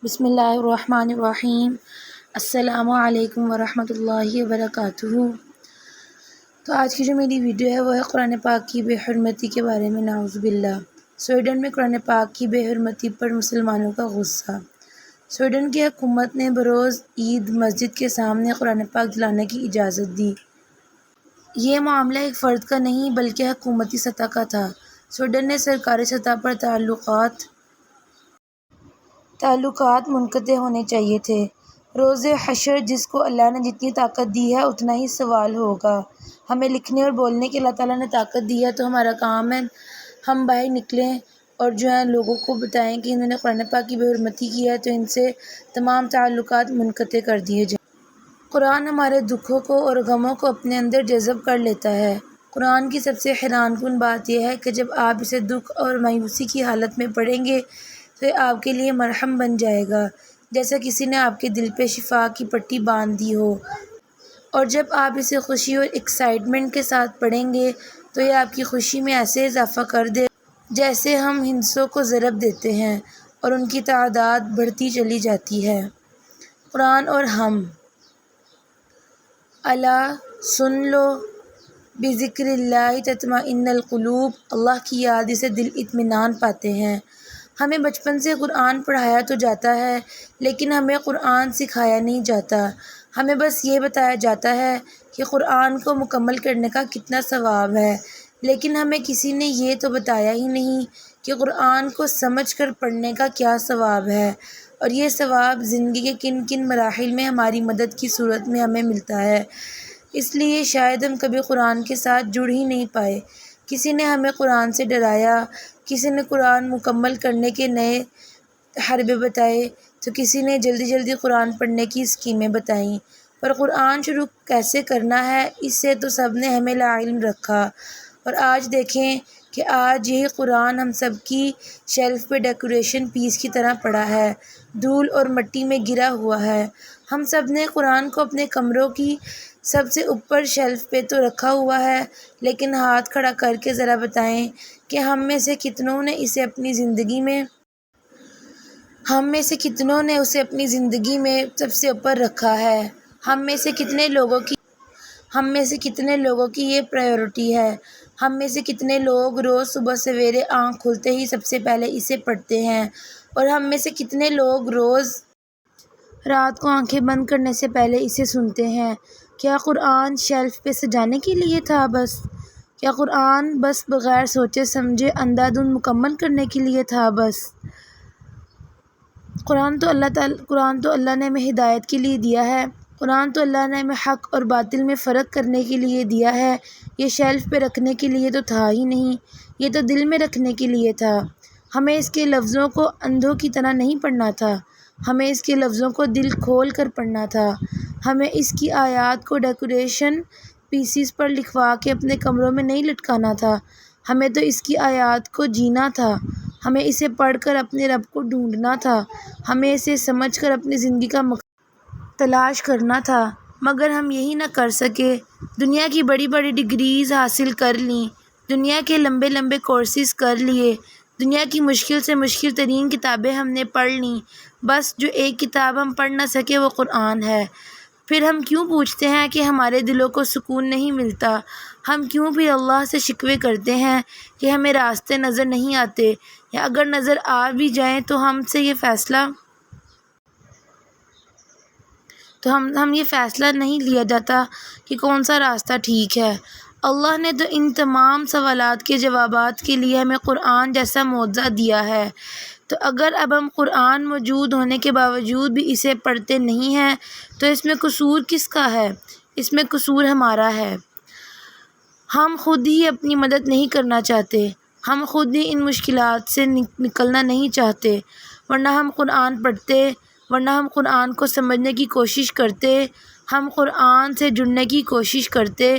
بسم اللہ الرحمن الرحیم۔ السلام علیکم ورحمۃ اللہ وبرکاتہ۔ تو آج کی جو میری ویڈیو ہے وہ ہے قرآن پاک کی بے حرمتی کے بارے میں۔ نعوذ باللہ۔ سویڈن میں قرآن پاک کی بے حرمتی پر مسلمانوں کا غصہ۔ سویڈن کی حکومت نے بروز عید مسجد کے سامنے قرآن پاک جلانے کی اجازت دی۔ یہ معاملہ ایک فرد کا نہیں بلکہ حکومتی سطح کا تھا۔ سویڈن نے سرکاری سطح پر تعلقات منقطع ہونے چاہیے تھے۔ روز حشر جس کو اللہ نے جتنی طاقت دی ہے اتنا ہی سوال ہوگا۔ ہمیں لکھنے اور بولنے کی اللہ تعالیٰ نے طاقت دی ہے، تو ہمارا کام ہے ہم باہر نکلیں اور جو ہے لوگوں کو بتائیں کہ انہوں نے قرآن پاک کی بے حرمتی کی ہے تو ان سے تمام تعلقات منقطع کر دیے جائیں۔ قرآن ہمارے دکھوں کو اور غموں کو اپنے اندر جذب کر لیتا ہے۔ قرآن کی سب سے حیران کن بات یہ ہے کہ جب آپ اسے دکھ اور مایوسی کی حالت میں پڑھیں گے تو یہ آپ کے لیے مرہم بن جائے گا، جیسا کسی نے آپ کے دل پہ شفا کی پٹی باندھ دی ہو۔ اور جب آپ اسے خوشی اور ایکسائٹمنٹ کے ساتھ پڑھیں گے تو یہ آپ کی خوشی میں ایسے اضافہ کر دے جیسے ہم ہندسوں کو ضرب دیتے ہیں اور ان کی تعداد بڑھتی چلی جاتی ہے۔ قرآن اور ہم۔ الا سن لو، بذکر اللہ تطمئن القلوب، اللہ کی یاد سے دل اطمینان پاتے ہیں۔ ہمیں بچپن سے قرآن پڑھایا تو جاتا ہے لیکن ہمیں قرآن سکھایا نہیں جاتا۔ ہمیں بس یہ بتایا جاتا ہے کہ قرآن کو مکمل کرنے کا کتنا ثواب ہے، لیکن ہمیں کسی نے یہ تو بتایا ہی نہیں کہ قرآن کو سمجھ کر پڑھنے کا کیا ثواب ہے، اور یہ ثواب زندگی کے کن کن مراحل میں ہماری مدد کی صورت میں ہمیں ملتا ہے۔ اس لیے شاید ہم کبھی قرآن کے ساتھ جڑ ہی نہیں پائے۔ کسی نے ہمیں قرآن سے ڈرایا، کسی نے قرآن مکمل کرنے کے نئے حربے بتائے، تو کسی نے جلدی جلدی قرآن پڑھنے کی اسکیمیں بتائیں، پر قرآن شروع کیسے کرنا ہے اس سے تو سب نے ہمیں لا علم رکھا۔ اور آج دیکھیں کہ آج یہی قرآن ہم سب کی شیلف پہ ڈیکوریشن پیس کی طرح پڑا ہے، دھول اور مٹی میں گرا ہوا ہے۔ ہم سب نے قرآن کو اپنے کمروں کی سب سے اوپر شیلف پہ تو رکھا ہوا ہے، لیکن ہاتھ کھڑا کر کے ذرا بتائیں کہ ہم میں سے کتنوں نے اسے اپنی زندگی میں سب سے اوپر رکھا ہے؟ ہم میں سے کتنے لوگوں کی یہ پرائیورٹی ہے؟ ہم میں سے کتنے لوگ روز صبح سویرے آنکھ کھلتے ہی سب سے پہلے اسے پڑھتے ہیں، اور ہم میں سے کتنے لوگ روز رات کو آنکھیں بند کرنے سے پہلے اسے سنتے ہیں؟ کیا قرآن شیلف پہ سجانے کے لیے تھا بس؟ کیا قرآن بس بغیر سوچے سمجھے اندھا دھند مکمل کرنے کے لیے تھا بس؟ قرآن تو اللہ نے ہمیں ہدایت کے لیے دیا ہے۔ قرآن تو اللہ نے ہمیں حق اور باطل میں فرق کرنے کے لیے دیا ہے۔ یہ شیلف پہ رکھنے کے لیے تو تھا ہی نہیں، یہ تو دل میں رکھنے کے لیے تھا۔ ہمیں اس کے لفظوں کو اندھوں کی طرح نہیں پڑھنا تھا، ہمیں اس کے لفظوں کو دل کھول کر پڑھنا تھا۔ ہمیں اس کی آیات کو ڈیکوریشن پیسز پر لکھوا کے اپنے کمروں میں نہیں لٹکانا تھا، ہمیں تو اس کی آیات کو جینا تھا۔ ہمیں اسے پڑھ کر اپنے رب کو ڈھونڈنا تھا، ہمیں اسے سمجھ کر اپنی زندگی کا مقصد تلاش کرنا تھا، مگر ہم یہی نہ کر سکے۔ دنیا کی بڑی بڑی ڈگریز حاصل کر لیں، دنیا کے لمبے لمبے کورسز کر لیے، دنیا کی مشکل سے مشکل ترین کتابیں ہم نے پڑھ لیں، بس جو ایک کتاب ہم پڑھ نہ سکے وہ قرآن ہے۔ پھر ہم کیوں پوچھتے ہیں کہ ہمارے دلوں کو سکون نہیں ملتا؟ ہم کیوں بھی اللہ سے شکوے کرتے ہیں کہ ہمیں راستے نظر نہیں آتے، یا اگر نظر آ بھی جائیں تو ہم یہ فیصلہ نہیں لیا جاتا کہ کون سا راستہ ٹھیک ہے۔ اللہ نے تو ان تمام سوالات کے جوابات کے لیے ہمیں قرآن جیسا معجزہ دیا ہے، تو اگر اب ہم قرآن موجود ہونے کے باوجود بھی اسے پڑھتے نہیں ہیں تو اس میں قصور کس کا ہے؟ اس میں قصور ہمارا ہے۔ ہم خود ہی اپنی مدد نہیں کرنا چاہتے، ہم خود ہی ان مشکلات سے نکلنا نہیں چاہتے، ورنہ ہم قرآن پڑھتے، ورنہ ہم قرآن کو سمجھنے کی کوشش کرتے، ہم قرآن سے جڑنے کی کوشش کرتے،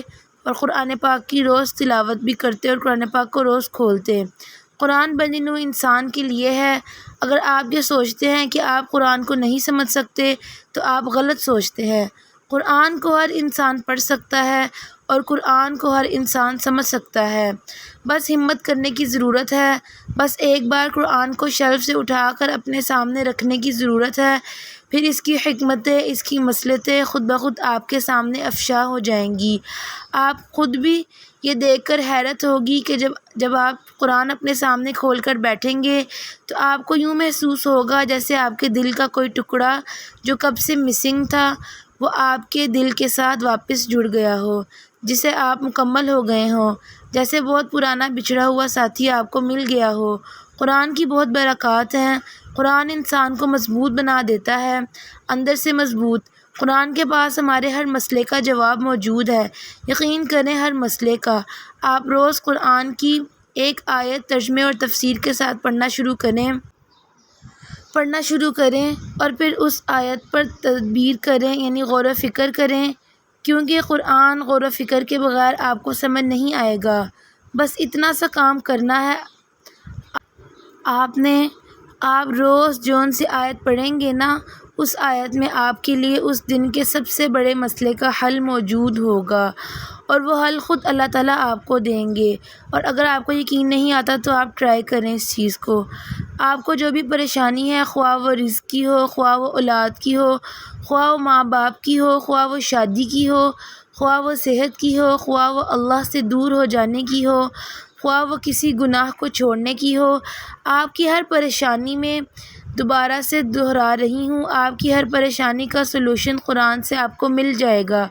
اور قرآن پاک کی روز تلاوت بھی کرتے اور قرآن پاک کو روز کھولتے۔ قرآن بنی نوع انسان کے لیے ہے۔ اگر آپ یہ سوچتے ہیں کہ آپ قرآن کو نہیں سمجھ سکتے تو آپ غلط سوچتے ہیں۔ قرآن کو ہر انسان پڑھ سکتا ہے، اور قرآن کو ہر انسان سمجھ سکتا ہے۔ بس ہمت کرنے کی ضرورت ہے، بس ایک بار قرآن کو شیلف سے اٹھا کر اپنے سامنے رکھنے کی ضرورت ہے، پھر اس کی حکمتیں، اس کی مصلحتیں خود بخود آپ کے سامنے افشا ہو جائیں گی۔ آپ خود بھی یہ دیکھ کر حیرت ہوگی کہ جب آپ قرآن اپنے سامنے کھول کر بیٹھیں گے تو آپ کو یوں محسوس ہوگا جیسے آپ کے دل کا کوئی ٹکڑا جو کب سے مسنگ تھا وہ آپ کے دل کے ساتھ واپس جڑ گیا ہو، جسے آپ مکمل ہو گئے ہوں، جیسے بہت پرانا بچھڑا ہوا ساتھی آپ کو مل گیا ہو۔ قرآن کی بہت برکات ہیں۔ قرآن انسان کو مضبوط بنا دیتا ہے، اندر سے مضبوط۔ قرآن کے پاس ہمارے ہر مسئلے کا جواب موجود ہے، یقین کریں ہر مسئلے کا۔ آپ روز قرآن کی ایک آیت ترجمے اور تفسیر کے ساتھ پڑھنا شروع کریں اور پھر اس آیت پر تدبر کریں، یعنی غور و فکر کریں، کیونکہ قرآن غور و فکر کے بغیر آپ کو سمجھ نہیں آئے گا۔ بس اتنا سا کام کرنا ہے آپ روز جون سی آیت پڑھیں گے نا، اس آیت میں آپ کے لیے اس دن کے سب سے بڑے مسئلے کا حل موجود ہوگا، اور وہ حل خود اللہ تعالیٰ آپ کو دیں گے۔ اور اگر آپ کو یقین نہیں آتا تو آپ ٹرائی کریں اس چیز کو۔ آپ کو جو بھی پریشانی ہے، خواہ وہ رزق کی ہو، خواہ وہ اولاد کی ہو، خواہ وہ ماں باپ کی ہو، خواہ وہ شادی کی ہو، خواہ وہ صحت کی ہو، خواہ وہ اللہ سے دور ہو جانے کی ہو، خواہ وہ کسی گناہ کو چھوڑنے کی ہو، آپ کی ہر پریشانی میں دوبارہ سے دہرا رہی ہوں، آپ کی ہر پریشانی کا سلوشن قرآن سے آپ کو مل جائے گا۔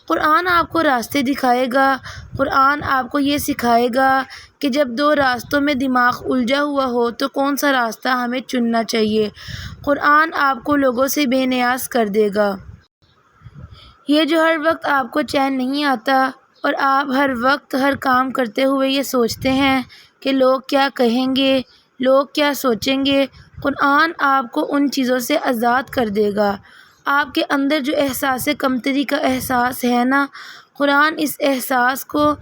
قرآن آپ کو راستے دکھائے گا۔ قرآن آپ کو یہ سکھائے گا کہ جب دو راستوں میں دماغ الجھا ہوا ہو تو کون سا راستہ ہمیں چننا چاہیے۔ قرآن آپ کو لوگوں سے بے نیاز کر دے گا۔ یہ جو ہر وقت آپ کو چین نہیں آتا اور آپ ہر وقت ہر کام کرتے ہوئے یہ سوچتے ہیں کہ لوگ کیا کہیں گے، لوگ کیا سوچیں گے، قرآن آپ کو ان چیزوں سے آزاد کر دے گا۔ آپ کے اندر جو احساس کمتری کا احساس ہے نا، قرآن اس احساس کو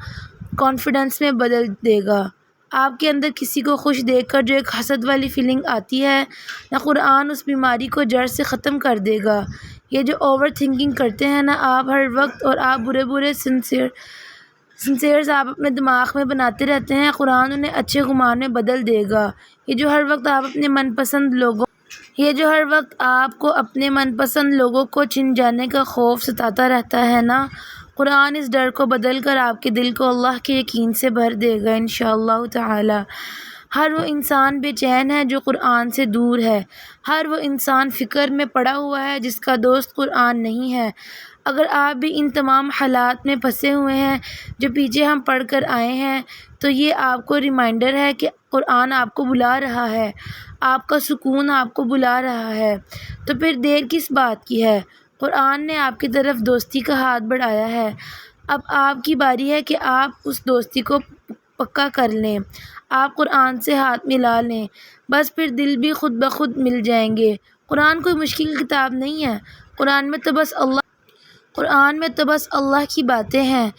کانفیڈنس میں بدل دے گا۔ آپ کے اندر کسی کو خوش دیکھ کر جو ایک حسد والی فیلنگ آتی ہے نا، قرآن اس بیماری کو جڑ سے ختم کر دے گا۔ یہ جو اوور تھنکنگ کرتے ہیں نا آپ ہر وقت، اور آپ برے سنسیئرز آپ اپنے دماغ میں بناتے رہتے ہیں، قرآن انہیں اچھے گمان میں بدل دے گا۔ یہ جو ہر وقت آپ کو اپنے من پسند لوگوں کو چھن جانے کا خوف ستاتا رہتا ہے نا، قرآن اس ڈر کو بدل کر آپ کے دل کو اللہ کے یقین سے بھر دے گا انشاءاللہ تعالی۔ ہر وہ انسان بے چین ہے جو قرآن سے دور ہے، ہر وہ انسان فکر میں پڑا ہوا ہے جس کا دوست قرآن نہیں ہے۔ اگر آپ بھی ان تمام حالات میں پھنسے ہوئے ہیں جو پیچھے ہم پڑھ کر آئے ہیں، تو یہ آپ کو ریمائنڈر ہے کہ قرآن آپ کو بلا رہا ہے، آپ کا سکون آپ کو بلا رہا ہے، تو پھر دیر کس بات کی ہے۔ قرآن نے آپ کی طرف دوستی کا ہاتھ بڑھایا ہے، اب آپ کی باری ہے کہ آپ اس دوستی کو پکا کر لیں، آپ قرآن سے ہاتھ ملا لیں، بس پھر دل بھی خود بخود مل جائیں گے۔ قرآن کوئی مشکل کتاب نہیں ہے، قرآن میں تو بس اللہ کی باتیں ہیں۔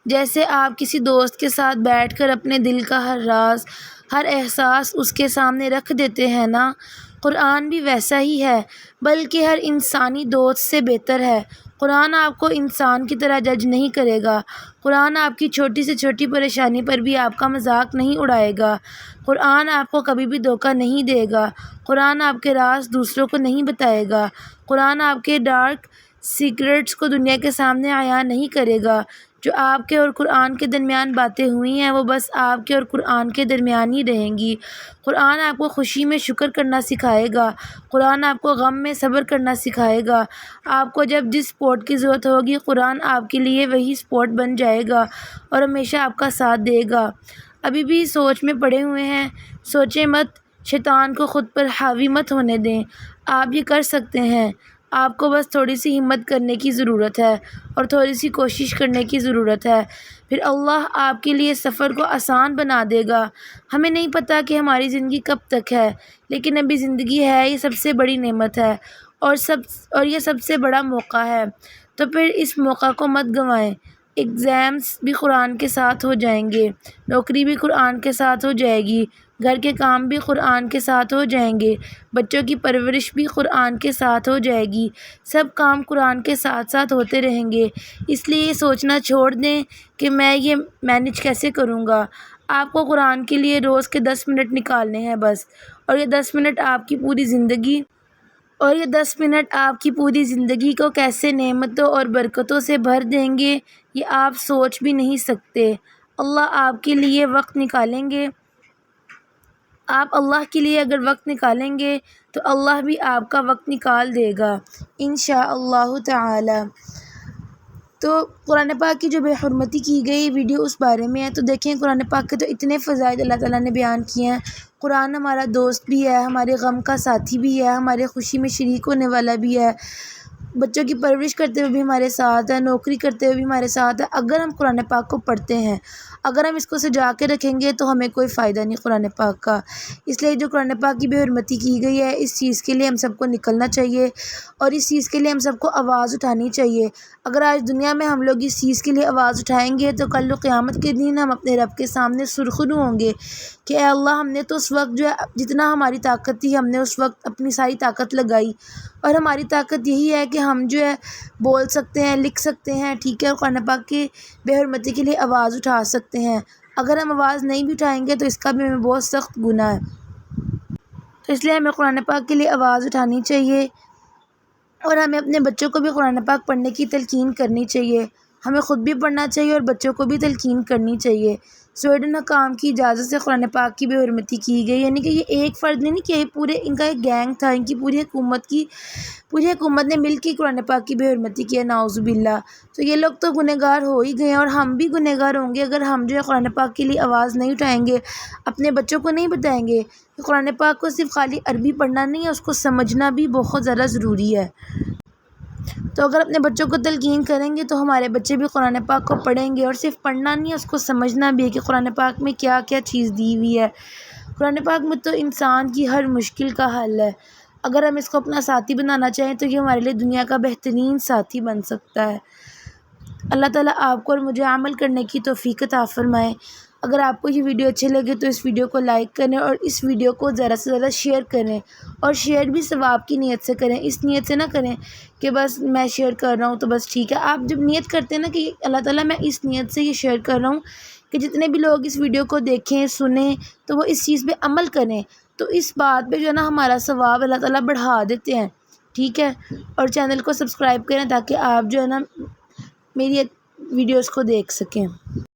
جیسے آپ کسی دوست کے ساتھ بیٹھ کر اپنے دل کا ہر راز، ہر احساس اس کے سامنے رکھ دیتے ہیں نا، قرآن بھی ویسا ہی ہے، بلکہ ہر انسانی دوست سے بہتر ہے۔ قرآن آپ کو انسان کی طرح جج نہیں کرے گا، قرآن آپ کی چھوٹی سے چھوٹی پریشانی پر بھی آپ کا مذاق نہیں اڑائے گا، قرآن آپ کو کبھی بھی دھوکہ نہیں دے گا، قرآن آپ کے راز دوسروں کو نہیں بتائے گا، قرآن آپ کے ڈارک سیکرٹس کو دنیا کے سامنے عیاں نہیں کرے گا۔ جو آپ کے اور قرآن کے درمیان باتیں ہوئی ہیں وہ بس آپ کے اور قرآن کے درمیان ہی رہیں گی۔ قرآن آپ کو خوشی میں شکر کرنا سکھائے گا، قرآن آپ کو غم میں صبر کرنا سکھائے گا۔ آپ کو جب جس سپورٹ کی ضرورت ہوگی قرآن آپ کے لیے وہی سپورٹ بن جائے گا اور ہمیشہ آپ کا ساتھ دے گا۔ ابھی بھی سوچ میں پڑے ہوئے ہیں، سوچیں مت، شیطان کو خود پر حاوی مت ہونے دیں، آپ یہ کر سکتے ہیں۔ آپ کو بس تھوڑی سی ہمت کرنے کی ضرورت ہے اور تھوڑی سی کوشش کرنے کی ضرورت ہے، پھر اللہ آپ کے لیے سفر کو آسان بنا دے گا۔ ہمیں نہیں پتہ کہ ہماری زندگی کب تک ہے، لیکن ابھی زندگی ہے، یہ سب سے بڑی نعمت ہے اور یہ سب سے بڑا موقع ہے، تو پھر اس موقع کو مت گنوائیں۔ ایگزامز بھی قرآن کے ساتھ ہو جائیں گے، نوکری بھی قرآن کے ساتھ ہو جائے گی، گھر کے کام بھی قرآن کے ساتھ ہو جائیں گے، بچوں کی پرورش بھی قرآن کے ساتھ ہو جائے گی، سب کام قرآن کے ساتھ ساتھ ہوتے رہیں گے۔ اس لیے یہ سوچنا چھوڑ دیں کہ میں یہ مینیج کیسے کروں گا۔ آپ کو قرآن کے لیے روز کے 10 منٹ نکالنے ہیں بس، اور یہ 10 منٹ آپ کی پوری زندگی کو کیسے نعمتوں اور برکتوں سے بھر دیں گے، یہ آپ سوچ بھی نہیں سکتے۔ اللہ آپ کے لیے وقت نکالیں گے، آپ اللہ کے لیے اگر وقت نکالیں گے تو اللہ بھی آپ کا وقت نکال دے گا انشاءاللہ تعالی۔ تو قرآن پاک کی جو بے حرمتی کی گئی ویڈیو اس بارے میں ہے، تو دیکھیں قرآن پاک کے تو اتنے فضائل اللہ تعالیٰ نے بیان کیے ہیں۔ قرآن ہمارا دوست بھی ہے، ہمارے غم کا ساتھی بھی ہے، ہمارے خوشی میں شریک ہونے والا بھی ہے، بچوں کی پرورش کرتے ہوئے بھی ہمارے ساتھ ہے، نوکری کرتے ہوئے بھی ہمارے ساتھ ہے۔ اگر ہم قرآن پاک کو پڑھتے ہیں، اگر ہم اس کو سجا کے رکھیں گے تو ہمیں کوئی فائدہ نہیں قرآن پاک کا۔ اس لیے جو قرآن پاک کی بے حرمتی کی گئی ہے، اس چیز کے لیے ہم سب کو نکلنا چاہیے، اور اس چیز کے لیے ہم سب کو آواز اٹھانی چاہیے۔ اگر آج دنیا میں ہم لوگ اس چیز کے لیے آواز اٹھائیں گے تو کل قیامت کے دن ہم اپنے رب کے سامنے سرخرو ہوں گے کہ اے اللہ، ہم نے تو اس وقت جو ہے جتنا ہماری طاقت تھی، ہم نے اس وقت اپنی ساری طاقت لگائی، اور ہماری طاقت یہی ہے کہ ہم جو ہے بول سکتے ہیں، لکھ سکتے ہیں، ٹھیک ہے، اور قرآن پاک کی بے حرمتی کے لیے آواز اٹھا سکتے ہیں۔ اگر ہم آواز نہیں بھی اٹھائیں گے تو اس کا بھی ہمیں بہت سخت گناہ ہے۔ تو اس لیے ہمیں قرآن پاک کے لیے آواز اٹھانی چاہیے، اور ہمیں اپنے بچوں کو بھی قرآن پاک پڑھنے کی تلقین کرنی چاہیے۔ ہمیں خود بھی پڑھنا چاہیے اور بچوں کو بھی تلقین کرنی چاہیے۔ سویڈن حکام کی اجازت سے قرآن پاک کی بے حرمتی کی گئی، یعنی کہ یہ ایک فرد نہیں کہ پورے ان کا ایک گینگ تھا، ان کی پوری حکومت نے مل کے قرآن پاک کی بے حرمتی کی ہے، نعوذ باللہ۔ تو یہ لوگ تو گنہگار ہو ہی گئے ہیں، اور ہم بھی گنہگار ہوں گے اگر ہم جو ہے قرآن پاک کے لیے آواز نہیں اٹھائیں گے، اپنے بچوں کو نہیں بتائیں گے کہ قرآن پاک کو صرف خالی عربی پڑھنا نہیں ہے، اس کو سمجھنا بھی بہت زیادہ ضروری ہے۔ تو اگر اپنے بچوں کو تلقین کریں گے تو ہمارے بچے بھی قرآن پاک کو پڑھیں گے، اور صرف پڑھنا نہیں ہے، اس کو سمجھنا بھی ہے کہ قرآن پاک میں کیا کیا چیز دی ہوئی ہے۔ قرآن پاک میں تو انسان کی ہر مشکل کا حل ہے۔ اگر ہم اس کو اپنا ساتھی بنانا چاہیں تو یہ ہمارے لیے دنیا کا بہترین ساتھی بن سکتا ہے۔ اللہ تعالیٰ آپ کو اور مجھے عمل کرنے کی توفیق عطا فرمائے۔ اگر آپ کو یہ ویڈیو اچھے لگے تو اس ویڈیو کو لائک کریں، اور اس ویڈیو کو زیادہ سے زیادہ شیئر کریں، اور شیئر بھی ثواب کی نیت سے کریں، اس نیت سے نہ کریں کہ بس میں شیئر کر رہا ہوں تو بس ٹھیک ہے۔ آپ جب نیت کرتے ہیں نا کہ اللہ تعالیٰ میں اس نیت سے یہ شیئر کر رہا ہوں کہ جتنے بھی لوگ اس ویڈیو کو دیکھیں، سنیں، تو وہ اس چیز پہ عمل کریں، تو اس بات پہ جو ہے نا ہمارا ثواب اللہ تعالیٰ بڑھا دیتے ہیں، ٹھیک ہے۔ اور چینل کو سبسکرائب کریں تاکہ آپ جو ہے نا میری ویڈیوز کو دیکھ سکیں۔